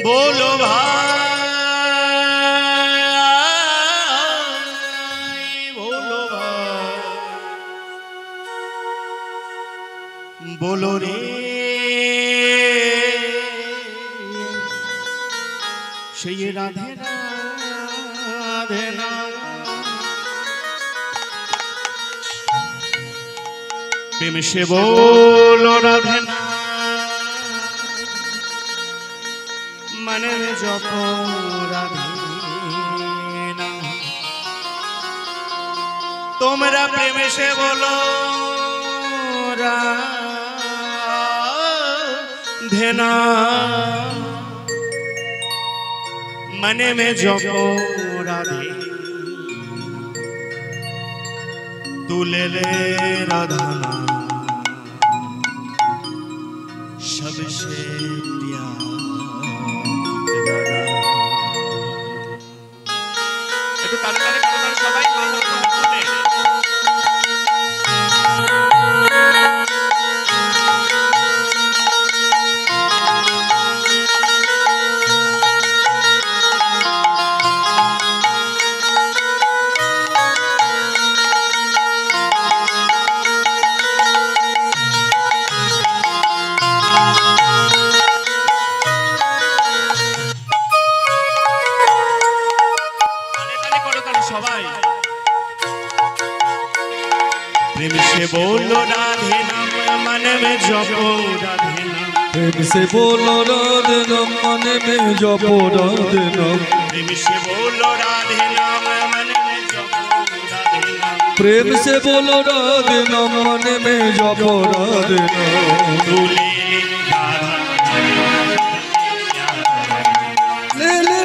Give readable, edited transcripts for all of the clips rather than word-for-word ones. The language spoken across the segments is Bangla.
बोलो भाई बोलो भाई बोलो रे সেই রাধে রাধে না প্রেম সে बोलो রাধে না মনে জপ রাধে না তোমরা প্রেম সে बोलो রাধে না मने में जपो राधे तू ले ले राधा सबसे प्यारा একটু তালে তালে করুন সবাই प्रेम से बोलो राधे नाम मन में जपो राधे नाम प्रेम से बोलो राधे नाम मन में जपो राधे नाम प्रेम से बोलो राधे नाम मन में जपो राधे नाम प्रेम से बोलो राधे नाम मन में जपो राधे नाम तू ले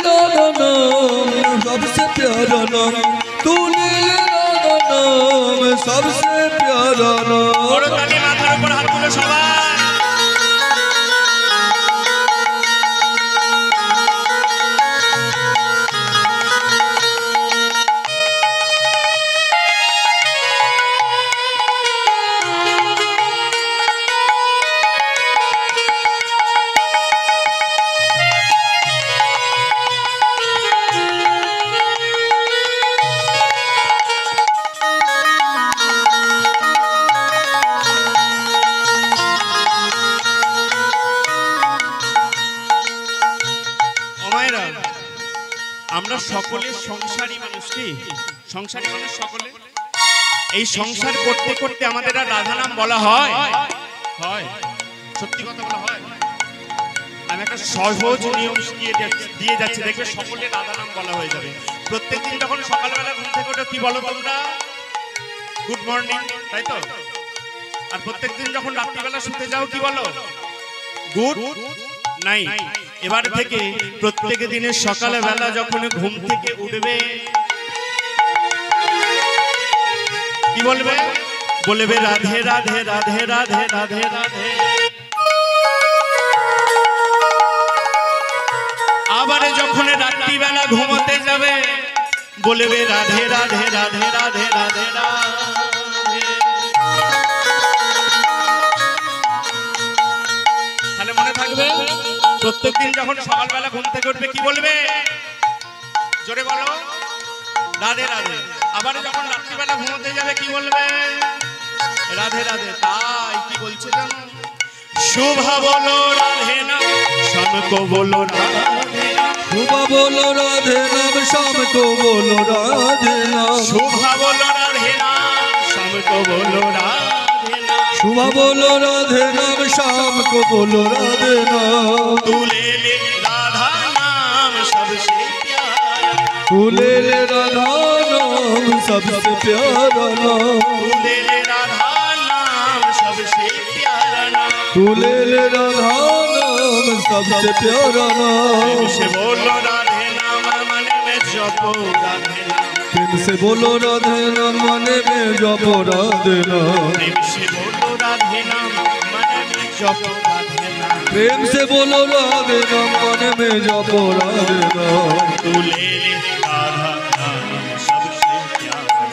राधा नाम सबसे प्यारा नाम तू ले राधा नाम सबसे प्यारा नाम और ताली माथार ऊपर हाथ तुले सबाई আমরা সকলে সংসারী মানুষ কি সংসারী মানুষ সকলে এই সংসার করতে করতে আমাদের আর রাধা নাম বলা হয় হয় সত্যি কথা বলা হয় আমি একটা সহজ নিয়ম দিয়ে যাচ্ছি দেখবে সকলে রাধা নাম বলা হয়ে যাবে প্রত্যেকদিন যখন সকালবেলা ঘুম থেকে ওঠো কি বলো তোমরা গুড মর্নিং তাই তো আর প্রত্যেকদিন যখন রাত্রিবেলা শুতে যাও কি বলো গুড নাই এবার থেকে প্রত্যেক দিনের সকালে বেলা যখন ঘুম থেকে উঠবে কি বলবে বলবে রাধে রাধে রাধে রাধে রাধে রাধে আবার যখন রাত্রিবেলা ঘুমোতে যাবে বলবে রাধে রাধে রাধে রাধে রাধে রাধে তাহলে মনে থাকবে প্রত্যেকদিন যখন সকালবেলা ঘুম থেকে উঠবে কি বলবে জোরে বলো রাধে রাধে আবার যখন রাত্রিবেলা ঘুমোতে যাবে কি বলবে রাধে রাধে তাই কি বলছে জানো শোভা বলো রাধে নাম শাম কো বলো রাধে शोभा बोलो राधे नाम शाम को बोलो राधे नाम शोभा बोलो राधे नाम शाम को बोलो राधे नाम शोभा बोलो राधे नाम शाम को बोलो राधे नाम तू ले ले राधा नाम सबसे प्यारा तू ले ले राधा नाम सबसे प्यारा नाम तू ले ले राधा नाम सबसे प्यारा नाम तू ले ले राधा नाम सबसे प्यारा नाम से बोलो राधे नाम मन में जपो राधे नाम प्रेम से बोलो राधे नाम मन में जपो राधे नाम प्रेम से बोलो राधे नाम मन में जपो राधे नाम प्रेम से बोलो राधे नाम मन में जपो राधे नाम तू ले ले राधा नाम सबसे प्यारा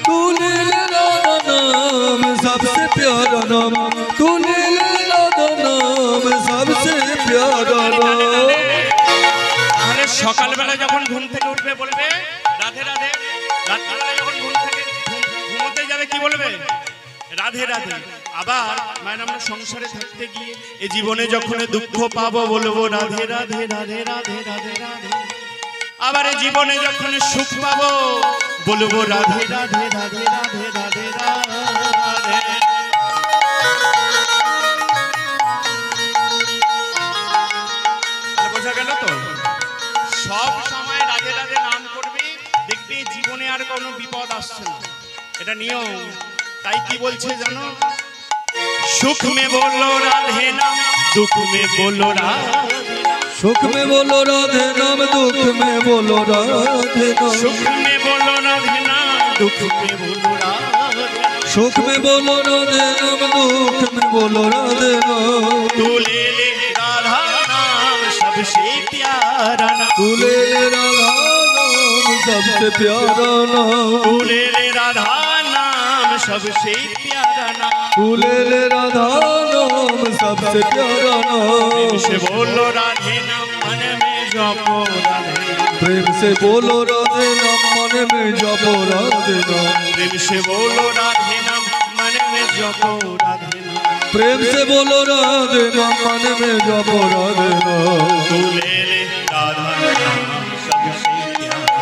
तू ले ले राधा नाम सबसे प्यारा नाम तू ले ले राधा नाम सबसे प्यारा नाम সকালবেলা যখন ঘুম থেকে উঠবে বলবে রাধে রাধে, রাত্রিবেলা যখন ঘুম থেকে ঘুমোতে যাবে কি বলবে রাধে রাধে। আবার মানে আমরা সংসারে থাকতে গিয়ে এই জীবনে যখন দুঃখ পাবো বলবো রাধে রাধে রাধে রাধে রাধে রাধে। আবার এই জীবনে যখন সুখ পাবো বলবো রাধে রাধে রাধে রাধে রাধে রাধে। বোঝা গেল তো? সব সময় রাধে রাধে নাম করবি, দেখবি জীবনে আর কোনো বিপদ আসছে না, এটা নিয়ম। তাই কি বলছে জানো, সুখ মে বলো রাধে নাম, দুঃখ মে বলো রাধে, सुख में बोलो राधे नाम, दुख में बोलो राधे नाम। सुख में बोलो राधे नाम, दुख में बोलो राधे, सुख में बोलो राधे नाम, दुख में बोलो राधे नाम। तू ले ले राधा नाम सबसे प्यारा नाम, तू ले ले राधा नाम सबसे प्यारा नाम। तू ले ले राधा नाम सबसे प्यारा नाम, तू ले ले राधा नाम सबसे प्यारा प्रेम नाम। से बोलो राधे नाम मन में जपो राधे, प्रेम से बोलो राधे नाम मन में जपो राधे नाम। प्रेम से बोलो राधे नाम मन में जपो राधे नाम, प्रेम से बोलो राधे नाम मन में जपो राधे नाम। तू ले ले राधा नाम सबसे प्यारा,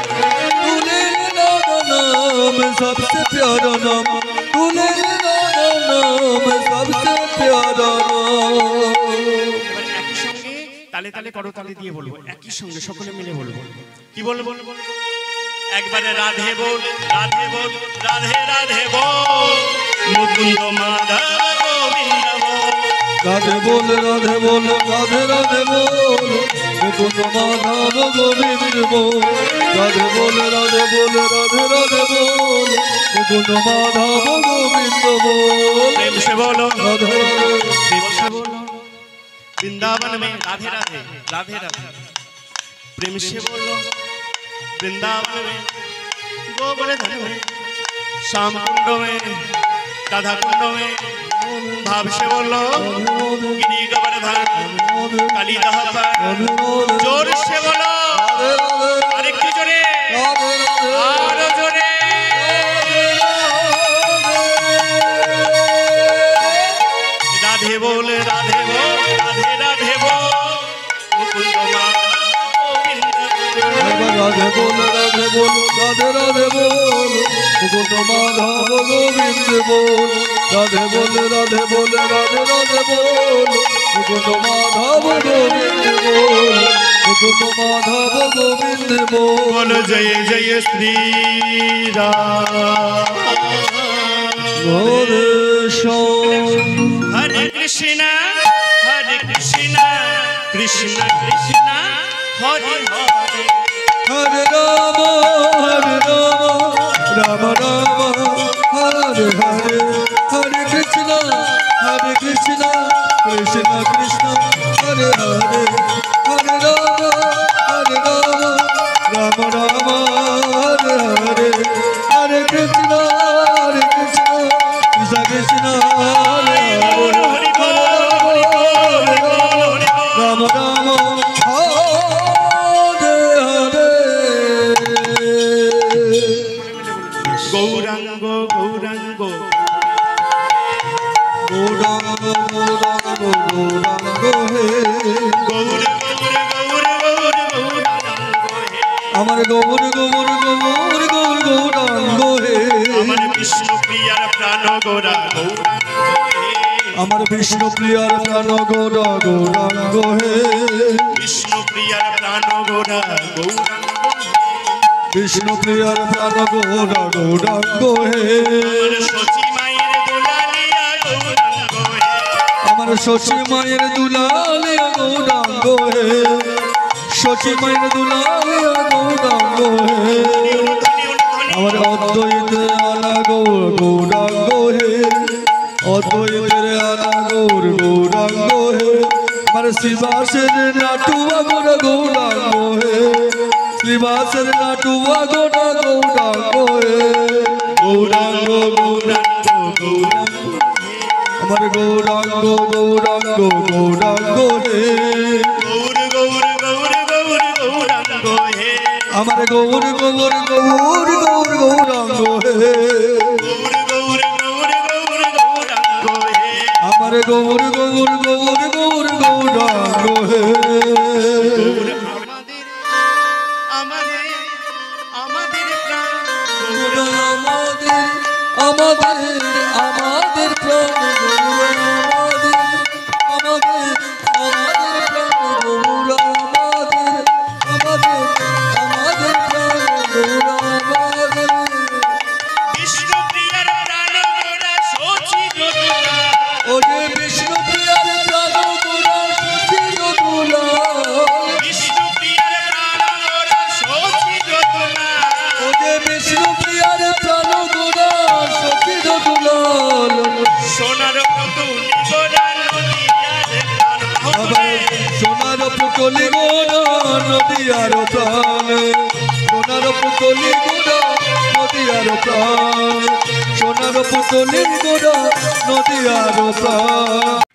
तू ले ले राधा नाम सबसे प्यारा नाम। तू ले ले राधा नाम सबसे प्यारा नाम। এবার একই সঙ্গে তালে তালে করতালি দিয়ে বলবো, একই সঙ্গে সকলে মিলে বলবো। কি বলবো? একবারে রাধে বল, রাধে বল, রাধে রাধে বল, মুকুন্দ মাধব গোবিন্দ বল, राधे बोल राधे बोल राधे राधे बोल, मुकुंद माधव गोविंद बोल। राधे बोल राधे बोल राधे राधे बोल, मुकुंद माधव गोविंद बोल। प्रेम से बोलो राधे राधे प्रेम से बोलो, वृंदावन में राधे राधे राधे राधे, प्रेम से बोलो वृंदावन में गोवर्धन में, श्याम कुंड में, राधा कुंड में, भाव से बोलो गिरी गोवर्धन काली दह पर, जोर से बोलो আরেকটু জোরে, আরো জোরে, রাধে বল রাধে বল রাধে রাধে বল, মুকুন্দ राधे बोल राधे बोल राधे राधे बोल, मुकुंद माधव गोविंद बोल। राधे बोल राधे बोल राधे राधे बोल, मुकुंद माधव गोविंद बोल। मुकुंद माधव गोविंद बोल। बोल जय जय श्री राम। हरे श्याम हरे कृष्ण कृष्ण कृष्ण हरे हरे, हरे राम राम राम हरे हरे। हरे कृष्ण कृष्ण कृष्ण हरे हरे। हरे राम राम राम हरे हरे। हरे कृष्ण कृष्ण कृष्ण हरे हरे। हरि बोल हरि बोल हरि बोल हरि बोल, राम राम गौरांग गौरांग गौरांग गौरांग गौरांग हे गौर गौर गौर गौर गौरांग हे, আমার গৌর গৌর গৌর গৌর গৌরাঙ্গ হে। আমার বিষ্ণু প্রিয়ার প্রাণ গোরা গৌরাঙ্গ হে, আমার বিষ্ণু প্রিয়ার প্রাণ গৌরা গৌরাঙ্গ হে। বিষ্ণু প্রিয়ার প্রাণ গোরা গৌরাঙ্গ হে, বিষ্ণু প্রিয়ার প্রাণ গৌরা গৌরাঙ্গ হে। আমার সচি মায়ের দুলালিয়া গৌরাঙ্গ হে, আমার শশী মায়ের দুলালিয়া গৌরাঙ্গ হে। শশী মায়ের দুলালিয়া গৌরাঙ্গ হে। আমার অদ্বৈতে আলা গৌর গৌরাঙ্গ হে। অদ্বৈতের আলা গৌর গৌরাঙ্গ হে। আমার শিবাসের নাটুয়া গোরা গৌরাঙ্গ হে। শিবাসের নাটুয়া গোরা গৌরাঙ্গ হে। গৌরাঙ্গ গৌরাঙ্গ গৌরাঙ্গ আমার গৌরাঙ্গ গৌরাঙ্গ গৌরাঙ্গ হে। গৌর গৌর গৌর গৌর গৌরাঙ্গ হে, আমার গৌর গৌর গৌর গৌর গৌরাঙ্গ হে আমার গৌর গৌর গৌর গৌর গৌরাঙ্গ হে আমাদের আমাদের প্রাণ আমাদের আমাদের প্রাণ গৌর আমাদের আমাদের প্রাণ গৌর আমাদের আমাদের প্রাণ গৌর আমাদের বিষ্ণু প্রিয়ার প্রাণ গোরা সচি যদুলা ওরে বিষ্ণু প্রিয়ার প্রাণ গোরা সচি যদুলা বিষ্ণু প্রিয়ার প্রাণ গোরা সচি যদুলা ওরে বিষ্ণু প্রিয়ার প্রাণ গোরা সচি যদুলা সোনার পুতুলি গোরা নদিয়ার প্রাণ সোনার পুতলি গোরা নদিয়ার প্রাণ সোনার পুতলি গোরা নদিয়ার প্রাণ সোনার পুতলি গোরা নদিয়ার প্রাণ